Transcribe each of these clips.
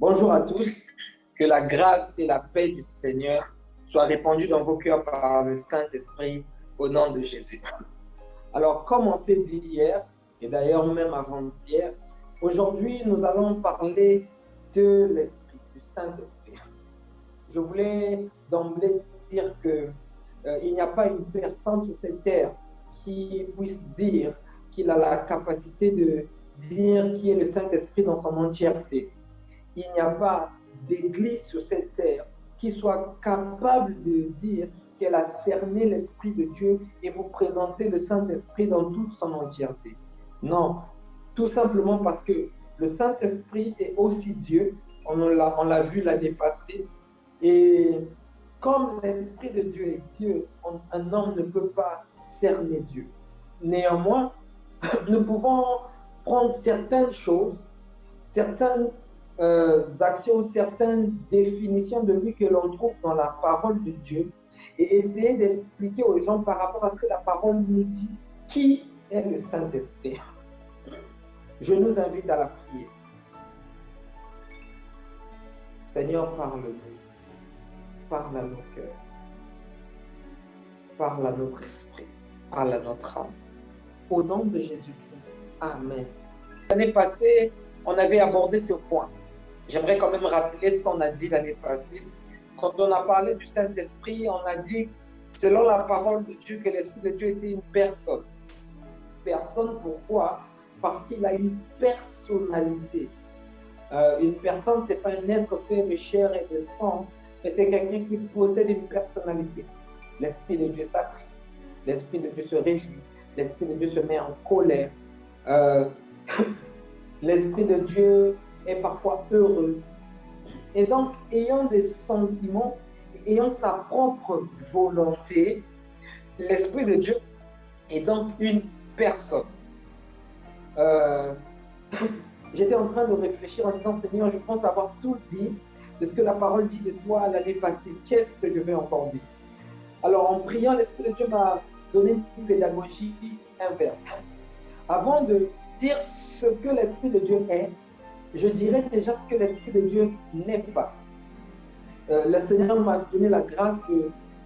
Bonjour à tous, que la grâce et la paix du Seigneur soient répandues dans vos cœurs par le Saint-Esprit au nom de Jésus. Alors, comme on s'est dit hier, et d'ailleurs même avant-hier, aujourd'hui nous allons parler de l'Esprit, du Saint-Esprit. Je voulais d'emblée dire que il n'y a pas une personne sur cette terre qui puisse dire qu'il a la capacité de dire qui est le Saint-Esprit dans son entièreté. Il n'y a pas d'église sur cette terre qui soit capable de dire qu'elle a cerné l'Esprit de Dieu et vous présenter le Saint-Esprit dans toute son entièreté. Non, tout simplement parce que le Saint-Esprit est aussi Dieu. On l'a vu l'année passée. Et comme l'Esprit de Dieu est Dieu, un homme ne peut pas cerner Dieu. Néanmoins, nous pouvons prendre certaines choses, certaines actions, certaines définitions de lui que l'on trouve dans la parole de Dieu et essayer d'expliquer aux gens par rapport à ce que la parole nous dit, qui est le Saint-Esprit. Je nous invite à la prière. Seigneur, parle-nous. Parle à nos cœurs. Parle à notre esprit. Parle à notre âme. Au nom de Jésus-Christ. Amen. L'année passée, on avait abordé ce point. J'aimerais quand même rappeler ce qu'on a dit l'année passée. Quand on a parlé du Saint-Esprit, on a dit, selon la parole de Dieu, que l'Esprit de Dieu était une personne. Personne, pourquoi? Parce qu'il a une personnalité. Une personne, ce n'est pas un être fait de chair et de sang, mais c'est quelqu'un qui possède une personnalité. L'Esprit de Dieu s'attriste, l'Esprit de Dieu se réjouit, l'Esprit de Dieu se met en colère. L'Esprit de Dieu est parfois heureux. Et donc, ayant des sentiments, ayant sa propre volonté, l'Esprit de Dieu est donc une personne. J'étais en train de réfléchir en disant, Seigneur, je pense avoir tout dit de ce que la parole dit de toi l'année passée. Qu'est-ce que je vais encore dire? Alors, en priant, l'Esprit de Dieu m'a donné une pédagogie inverse. Avant de dire ce que l'Esprit de Dieu est, je dirais déjà ce que l'Esprit de Dieu n'est pas. Le Seigneur m'a donné la grâce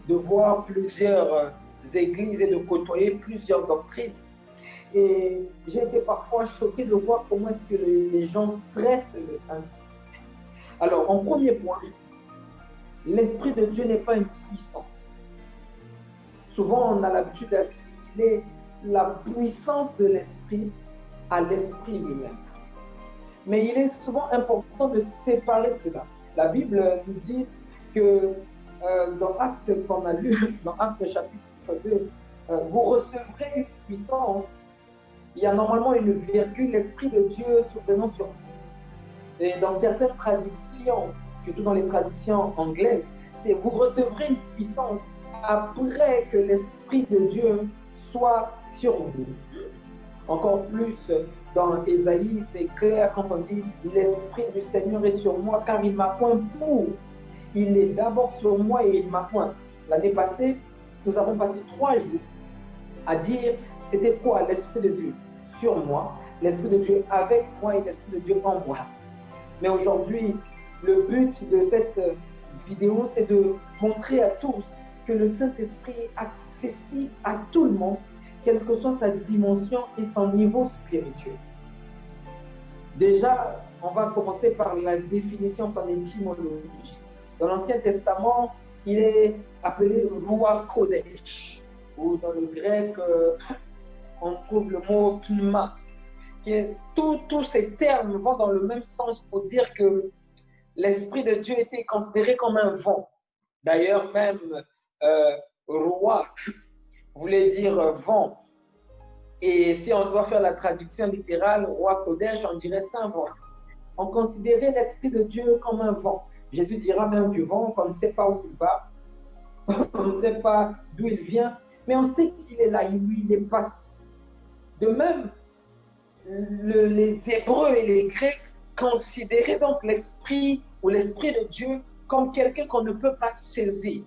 de voir plusieurs églises et de côtoyer plusieurs doctrines. Et j'ai été parfois choqué de voir comment est-ce que les gens traitent le Saint-Esprit. Alors, en premier point, l'Esprit de Dieu n'est pas une puissance. Souvent, on a l'habitude d'assimiler la puissance de l'Esprit à l'Esprit lui-même. Mais il est souvent important de séparer cela. La Bible nous dit que dans Actes qu'on a lu, dans Actes chapitre 2, vous recevrez une puissance. Il y a normalement une virgule, l'Esprit de Dieu survenant sur vous. Et dans certaines traductions, surtout dans les traductions anglaises, c'est vous recevrez une puissance après que l'Esprit de Dieu soit sur vous. Encore plus, dans Ésaïe, c'est clair quand on dit « L'Esprit du Seigneur est sur moi car il m'a oint pour. Il est d'abord sur moi et il m'a oint. » L'année passée, nous avons passé 3 jours à dire c'était quoi l'Esprit de Dieu sur moi, l'Esprit de Dieu avec moi et l'Esprit de Dieu en moi. Mais aujourd'hui, le but de cette vidéo, c'est de montrer à tous que le Saint-Esprit est accessible à tout le monde, quelle que soit sa dimension et son niveau spirituel. Déjà, on va commencer par la définition de son étymologie. Dans l'Ancien Testament, il est appelé Ruach Kodesh, ou dans le grec, on trouve le mot pneuma. Tous ces termes vont dans le même sens pour dire que l'Esprit de Dieu était considéré comme un vent. D'ailleurs, même Ruach voulait dire vent. Et si on doit faire la traduction littérale, Ruach Kodesh, on dirait saint vent. On considérait l'Esprit de Dieu comme un vent. Jésus dira même du vent qu'on ne sait pas où il va, on ne sait pas d'où il vient, mais on sait qu'il est là, il est passé. De même, les Hébreux et les Grecs considéraient donc l'Esprit ou l'Esprit de Dieu comme quelqu'un qu'on ne peut pas saisir.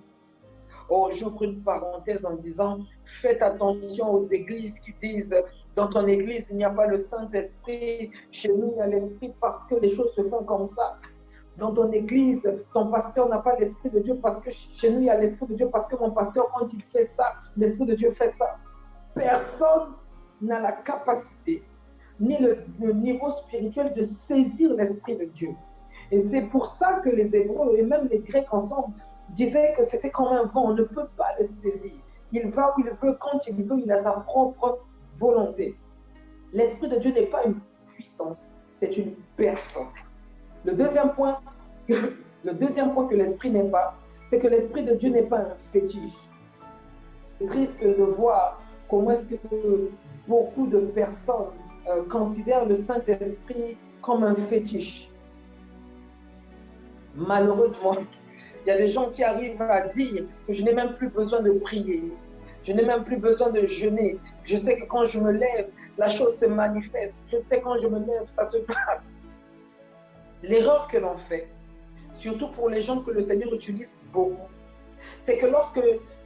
Oh, j'ouvre une parenthèse en disant, faites attention aux églises qui disent, dans ton église, il n'y a pas le Saint-Esprit, chez nous, il y a l'Esprit parce que les choses se font comme ça. dans ton église, ton pasteur n'a pas l'Esprit de Dieu parce que chez nous, il y a l'Esprit de Dieu parce que mon pasteur, quand il fait ça, l'Esprit de Dieu fait ça. Personne n'a la capacité ni le niveau spirituel de saisir l'Esprit de Dieu. Et c'est pour ça que les Hébreux et même les Grecs ensemble disaient que c'était comme un vent, on ne peut pas le saisir. Il va où il veut, quand il veut, il a sa propre volonté. L'Esprit de Dieu n'est pas une puissance, c'est une personne. Le deuxième point que l'Esprit n'est pas, c'est que l'Esprit de Dieu n'est pas un fétiche. C'est triste de voir comment est-ce que beaucoup de personnes considèrent le Saint-Esprit comme un fétiche. Malheureusement, il y a des gens qui arrivent à dire que je n'ai même plus besoin de prier, je n'ai même plus besoin de jeûner. Je sais que quand je me lève, la chose se manifeste. Je sais que quand je me lève, ça se passe. L'erreur que l'on fait, surtout pour les gens que le Seigneur utilise beaucoup, c'est que lorsque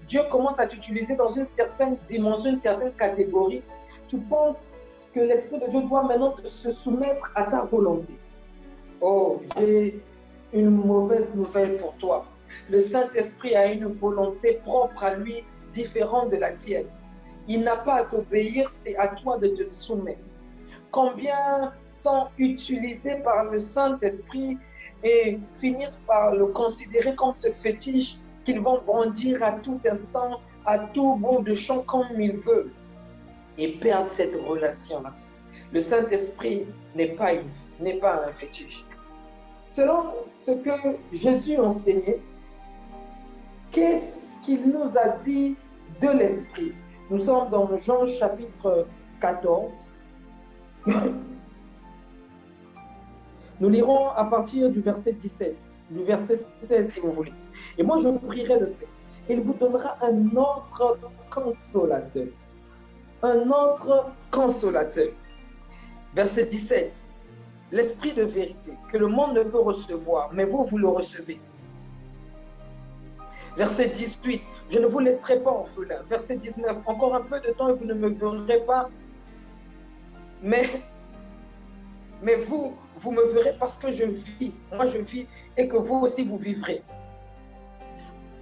Dieu commence à t'utiliser dans une certaine dimension, une certaine catégorie, tu penses que l'Esprit de Dieu doit maintenant se soumettre à ta volonté. Oh, j'ai une mauvaise nouvelle pour toi. Le Saint-Esprit a une volonté propre à lui, différente de la tienne. Il n'a pas à t'obéir, c'est à toi de te soumettre. Combien sont utilisés par le Saint-Esprit et finissent par le considérer comme ce fétiche qu'ils vont brandir à tout instant, à tout bout de champ comme ils veulent, et perdre cette relation-là. Le Saint-Esprit n'est pas un fétiche. Selon ce que Jésus enseignait, qu'est-ce qu'il nous a dit de l'Esprit? Nous sommes dans Jean chapitre 14. Nous lirons à partir du verset 17, du verset 16 si vous voulez. Et moi je prierai le Père. Il vous donnera un autre consolateur. Un autre consolateur. Verset 17. L'Esprit de vérité que le monde ne peut recevoir, mais vous, vous le recevez. Verset 18. Je ne vous laisserai pas orphelin. Verset 19. Encore un peu de temps et vous ne me verrez pas. Mais vous me verrez parce que je vis. Moi, je vis et que vous aussi, vous vivrez.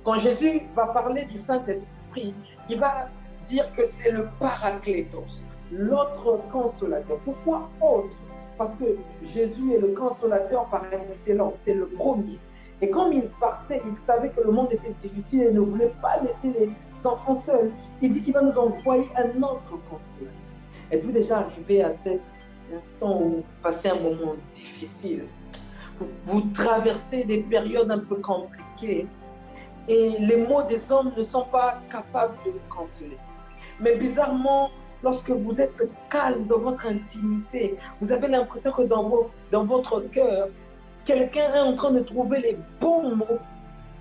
Quand Jésus va parler du Saint-Esprit, il va dire que c'est le Paraclétos, l'autre consolateur. Pourquoi autre? Parce que Jésus est le consolateur par excellence, c'est le premier. Et comme il partait, il savait que le monde était difficile et ne voulait pas laisser les enfants seuls. Il dit qu'il va nous envoyer un autre consolateur. Êtes-vous déjà arrivé à cet instant où vous passez un moment difficile? Vous traversez des périodes un peu compliquées et les mots des hommes ne sont pas capables de vous consoler. Mais bizarrement, lorsque vous êtes calme dans votre intimité, vous avez l'impression que dans votre cœur, quelqu'un est en train de trouver les bons mots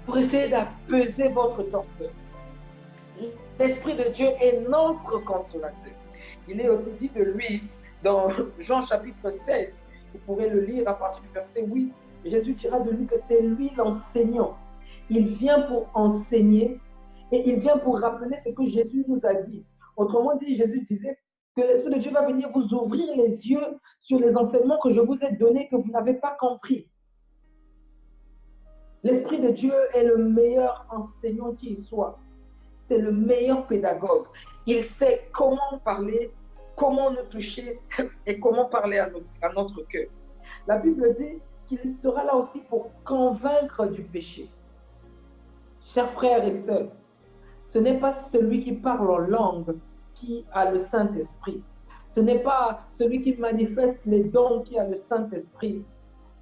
pour essayer d'apaiser votre torpeur. L'Esprit de Dieu est notre consolateur. Il est aussi dit de lui dans Jean chapitre 16, vous pourrez le lire à partir du verset 8, Jésus dira de lui que c'est lui l'enseignant. Il vient pour enseigner et il vient pour rappeler ce que Jésus nous a dit. Autrement dit, Jésus disait que l'Esprit de Dieu va venir vous ouvrir les yeux sur les enseignements que je vous ai donnés que vous n'avez pas compris. L'Esprit de Dieu est le meilleur enseignant qui soit. C'est le meilleur pédagogue. Il sait comment parler, comment nous toucher et comment parler à notre cœur. La Bible dit qu'il sera là aussi pour convaincre du péché. Chers frères et sœurs, ce n'est pas celui qui parle en langue qui a le Saint-Esprit. Ce n'est pas celui qui manifeste les dons qui a le Saint-Esprit.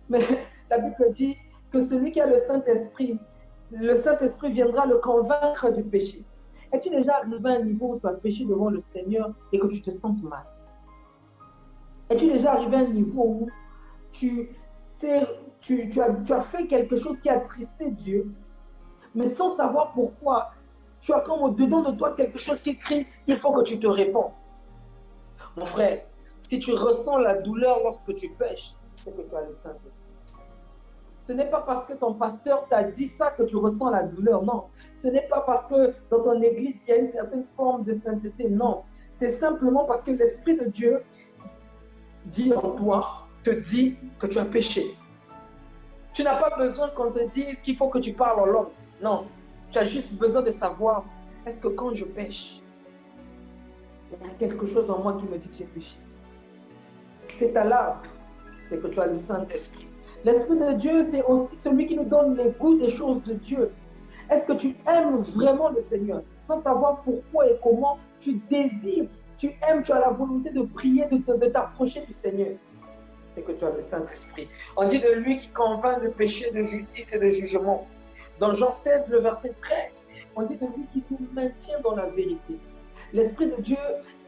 Mais la Bible dit que celui qui a le Saint-Esprit viendra le convaincre du péché. Es-tu déjà arrivé à un niveau où tu as péché devant le Seigneur et que tu te sens mal? Es-tu déjà arrivé à un niveau où tu as fait quelque chose qui a attristé Dieu, mais sans savoir pourquoi? Tu as comme au-dedans de toi quelque chose qui crie, il faut que tu te répandes. Mon frère, si tu ressens la douleur lorsque tu pêches, c'est que tu as le Saint-Esprit. Ce n'est pas parce que ton pasteur t'a dit ça que tu ressens la douleur, non. Ce n'est pas parce que dans ton église, il y a une certaine forme de sainteté, non. C'est simplement parce que l'Esprit de Dieu dit en toi, te dit que tu as péché. Tu n'as pas besoin qu'on te dise qu'il faut que tu parles en langue. Non, tu as juste besoin de savoir, est-ce que quand je pêche, il y a quelque chose en moi qui me dit que j'ai péché. C'est ta larme, c'est que tu as le Saint-Esprit. L'Esprit de Dieu, c'est aussi celui qui nous donne les goûts des choses de Dieu. Est-ce que tu aimes vraiment le Seigneur sans savoir pourquoi et comment tu désires, tu aimes, tu as la volonté de prier, de t'approcher du Seigneur? C'est que tu as le Saint-Esprit. On dit de lui qui convainc de péché, de justice et de jugement. Dans Jean 16, le verset 13, on dit de lui qui nous maintient dans la vérité. L'Esprit de Dieu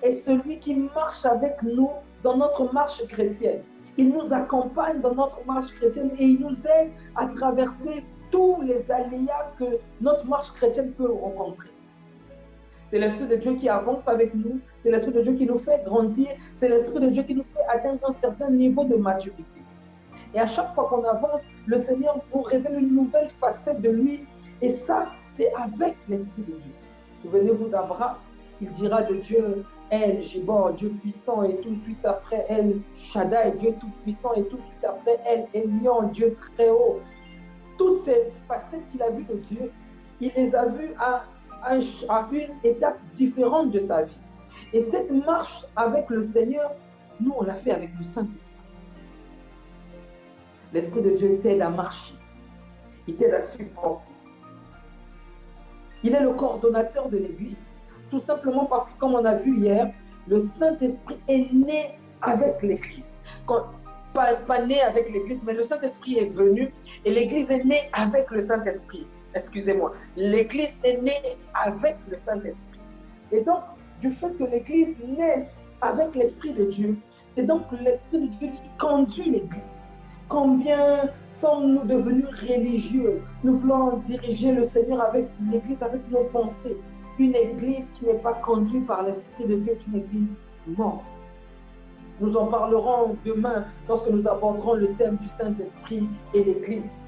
est celui qui marche avec nous dans notre marche chrétienne. Il nous accompagne dans notre marche chrétienne et il nous aide à traverser tous les aléas que notre marche chrétienne peut rencontrer. C'est l'Esprit de Dieu qui avance avec nous, c'est l'Esprit de Dieu qui nous fait grandir, c'est l'Esprit de Dieu qui nous fait atteindre un certain niveau de maturité. Et à chaque fois qu'on avance, le Seigneur nous révèle une nouvelle facette de lui. Et ça, c'est avec l'Esprit de Dieu. Souvenez-vous d'Abraham, il dira de Dieu, El, Gibor, Dieu puissant, et tout de suite après, El Shaddai, Dieu tout-puissant, et tout de suite après, El Elyon, Dieu très haut. Toutes ces facettes qu'il a vues de Dieu, il les a vues à une étape différente de sa vie. Et cette marche avec le Seigneur, nous, on l'a fait avec le Saint-Esprit. L'Esprit de Dieu t'aide à marcher. Il t'aide à supporter. Il est le coordonnateur de l'Église. Tout simplement parce que, comme on a vu hier, le Saint-Esprit est né avec l'Église. Pas né avec l'Église, mais le Saint-Esprit est venu et l'Église est née avec le Saint-Esprit. Excusez-moi. L'Église est née avec le Saint-Esprit. Et donc, du fait que l'Église naisse avec l'Esprit de Dieu, c'est donc l'Esprit de Dieu qui conduit l'Église. Combien sommes-nous devenus religieux? Nous voulons diriger le Seigneur avec l'Église, avec nos pensées. Une Église qui n'est pas conduite par l'Esprit de Dieu est une Église morte. Nous en parlerons demain lorsque nous aborderons le thème du Saint-Esprit et l'Église.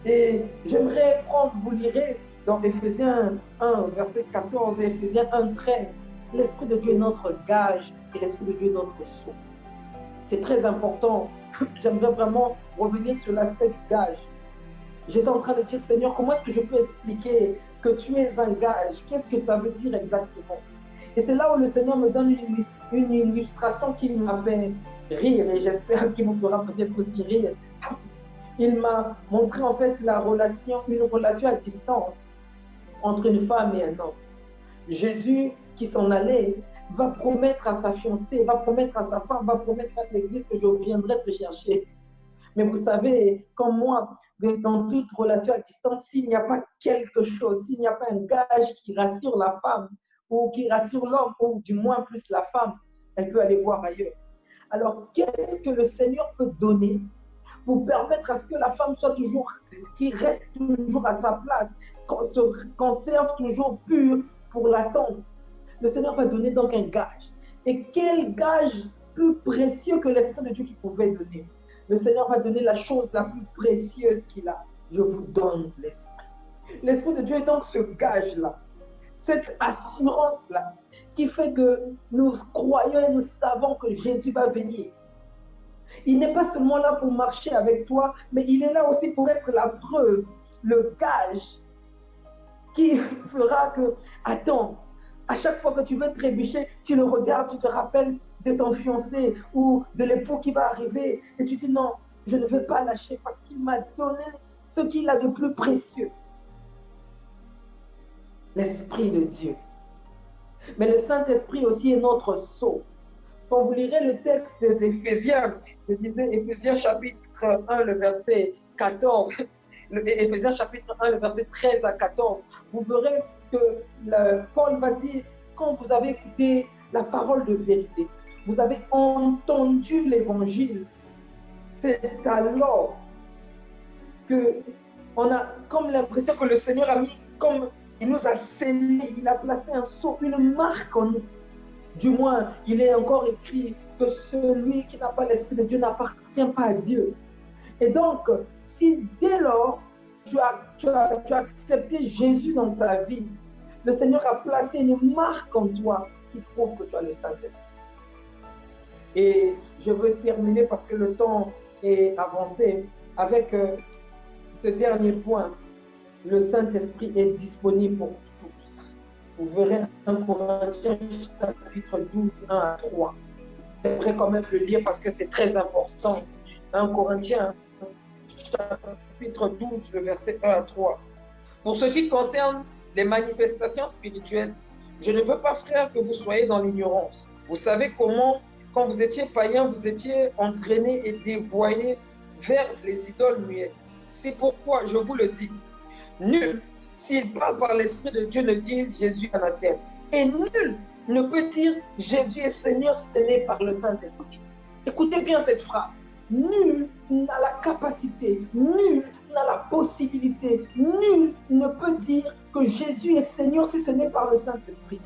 Et j'aimerais prendre, vous lirez dans Éphésiens 1, verset 14 et Éphésiens 1, 13. L'Esprit de Dieu est notre gage et l'Esprit de Dieu est notre sceau. C'est très important. J'aimerais vraiment revenir sur l'aspect du gage. J'étais en train de dire, Seigneur, comment est-ce que je peux expliquer que tu es un gage? Qu'est-ce que ça veut dire exactement? Et c'est là où le Seigneur me donne une illustration qui m'a fait rire et j'espère qu'il vous fera peut-être aussi rire. Il m'a montré en fait une relation à distance entre une femme et un homme. Jésus qui s'en allait va promettre à sa fiancée, va promettre à sa femme, va promettre à l'Église que je viendrai te chercher. Mais vous savez, comme moi, dans toute relation à distance, s'il n'y a pas quelque chose, s'il n'y a pas un gage qui rassure la femme ou qui rassure l'homme, ou du moins plus la femme, elle peut aller voir ailleurs. Alors, qu'est-ce que le Seigneur peut donner pour permettre à ce que la femme soit toujours, qui reste toujours à sa place, qu'on se conserve toujours pure pour l'attendre? Le Seigneur va donner donc un gage. Et quel gage plus précieux que l'Esprit de Dieu qui pouvait donner? Le Seigneur va donner la chose la plus précieuse qu'il a. Je vous donne l'Esprit. L'Esprit de Dieu est donc ce gage-là, cette assurance-là, qui fait que nous croyons et nous savons que Jésus va venir. Il n'est pas seulement là pour marcher avec toi, mais il est là aussi pour être la preuve, le gage qui fera que, attends, à chaque fois que tu veux trébucher, tu le regardes, tu te rappelles de ton fiancé ou de l'époux qui va arriver et tu dis non, je ne veux pas lâcher parce qu'il m'a donné ce qu'il a de plus précieux. L'Esprit de Dieu. Mais le Saint-Esprit aussi est notre sceau. Quand vous lirez le texte d'Éphésiens, je disais Éphésiens chapitre 1, le verset 14, Éphésiens chapitre 1, le verset 13 à 14, vous verrez que Paul va dire, quand vous avez écouté la parole de vérité, vous avez entendu l'évangile, c'est alors que on a comme l'impression que le Seigneur a mis, comme il nous a scellé, il a placé un sceau, une marque en nous. Du moins, il est encore écrit que celui qui n'a pas l'Esprit de Dieu n'appartient pas à Dieu. Et donc, si dès lors, tu as accepté Jésus dans ta vie, le Seigneur a placé une marque en toi qui prouve que tu as le Saint-Esprit. Et je veux terminer parce que le temps et avancer avec ce dernier point. Le Saint-Esprit est disponible pour tous. Vous verrez 1 Corinthiens chapitre 12, 1 à 3. J'aimerais quand même le lire parce que c'est très important. 1 Corinthiens chapitre 12, le verset 1 à 3. Pour ce qui concerne les manifestations spirituelles, je ne veux pas, frère, que vous soyez dans l'ignorance. Vous savez comment, quand vous étiez païen, vous étiez entraîné et dévoyé vers les idoles muettes. C'est pourquoi je vous le dis. Nul, s'il parle par l'Esprit de Dieu, ne dise Jésus anathème. Et nul ne peut dire Jésus est Seigneur si ce n'est par le Saint-Esprit. Écoutez bien cette phrase. Nul n'a la capacité, nul n'a la possibilité, nul ne peut dire que Jésus est Seigneur si ce n'est par le Saint-Esprit.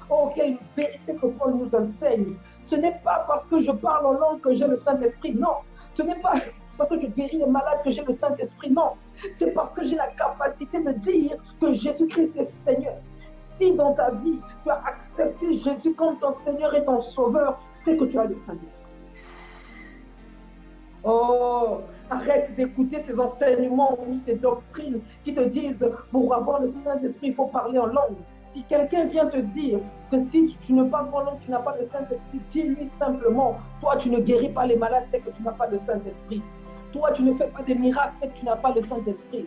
Oh, quelle vérité que Paul nous enseigne. Ce n'est pas parce que je parle en langue que j'ai le Saint-Esprit, non. Ce n'est pas parce que je guéris les malades que j'ai le Saint-Esprit, non. C'est parce que j'ai la capacité de dire que Jésus-Christ est Seigneur. Si dans ta vie, tu as accepté Jésus comme ton Seigneur et ton Sauveur, c'est que tu as le Saint-Esprit. Oh, arrête d'écouter ces enseignements ou ces doctrines qui te disent pour avoir le Saint-Esprit, il faut parler en langue. Si quelqu'un vient te dire que si tu ne parles pas en langue, tu n'as pas le Saint-Esprit, dis-lui simplement, toi tu ne guéris pas les malades, c'est que tu n'as pas le Saint-Esprit. Toi tu ne fais pas des miracles, c'est que tu n'as pas le Saint-Esprit.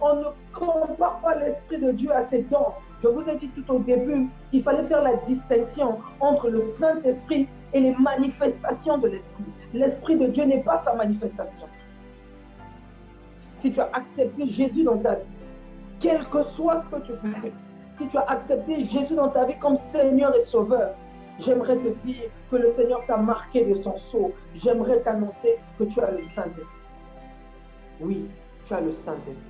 On ne compare pas l'Esprit de Dieu à ses dons. Je vous ai dit tout au début qu'il fallait faire la distinction entre le Saint-Esprit et les manifestations de l'Esprit. L'Esprit de Dieu n'est pas sa manifestation. Si tu as accepté Jésus dans ta vie, quel que soit ce que tu fais, si tu as accepté Jésus dans ta vie comme Seigneur et Sauveur, j'aimerais te dire que le Seigneur t'a marqué de son sceau. J'aimerais t'annoncer que tu as le Saint-Esprit. Oui, tu as le Saint-Esprit.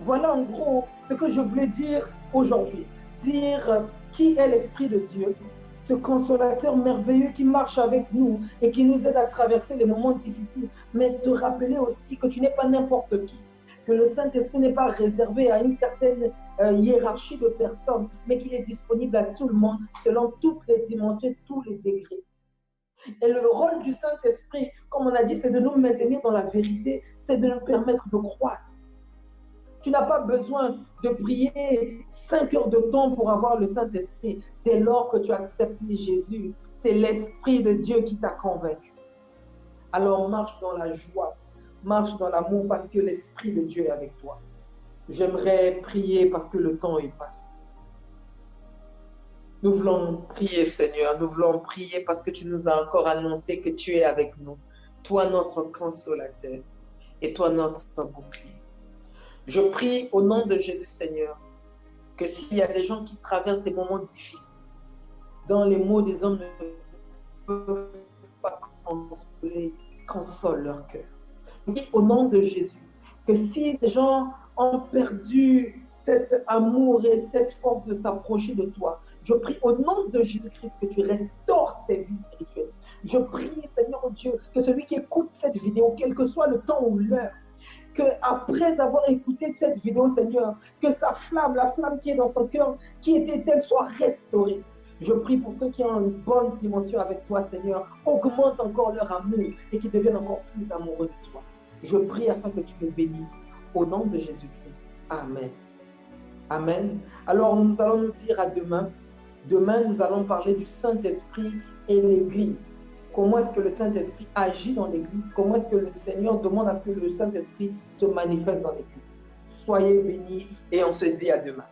Voilà en gros ce que je voulais dire aujourd'hui. Dire qui est l'Esprit de Dieu, ce consolateur merveilleux qui marche avec nous et qui nous aide à traverser les moments difficiles, mais te rappeler aussi que tu n'es pas n'importe qui, que le Saint-Esprit n'est pas réservé à une certaine hiérarchie de personnes, mais qu'il est disponible à tout le monde selon toutes les dimensions, tous les degrés. Et le rôle du Saint-Esprit, comme on a dit, c'est de nous maintenir dans la vérité, c'est de nous permettre de croître. Tu n'as pas besoin de prier 5 heures de temps pour avoir le Saint-Esprit. Dès lors que tu as accepté Jésus, c'est l'Esprit de Dieu qui t'a convaincu. Alors marche dans la joie, marche dans l'amour parce que l'Esprit de Dieu est avec toi. J'aimerais prier parce que le temps est passé. Nous voulons prier, Seigneur, nous voulons prier parce que tu nous as encore annoncé que tu es avec nous. Toi, notre consolateur, et toi, notre bouclier. Je prie au nom de Jésus, Seigneur, que s'il y a des gens qui traversent des moments difficiles, dans les mots des hommes ne peuvent pas consoler, console leur cœur. Je prie au nom de Jésus, que si des gens ont perdu cet amour et cette force de s'approcher de toi, je prie au nom de Jésus-Christ que tu restaures ces vies spirituelles. Je prie, Seigneur Dieu, que celui qui écoute cette vidéo, quel que soit le temps ou l'heure, qu'après avoir écouté cette vidéo, Seigneur, que sa flamme, la flamme qui est dans son cœur, qui est éteinte, soit restaurée. Je prie pour ceux qui ont une bonne dimension avec toi, Seigneur, augmente encore leur amour et qu'ils deviennent encore plus amoureux de toi. Je prie afin que tu les bénisses. Au nom de Jésus-Christ. Amen. Amen. Alors, nous allons nous dire à demain. Demain, nous allons parler du Saint-Esprit et l'Église. Comment est-ce que le Saint-Esprit agit dans l'Église? Comment est-ce que le Seigneur demande à ce que le Saint-Esprit se manifeste dans l'Église? Soyez bénis et on se dit à demain.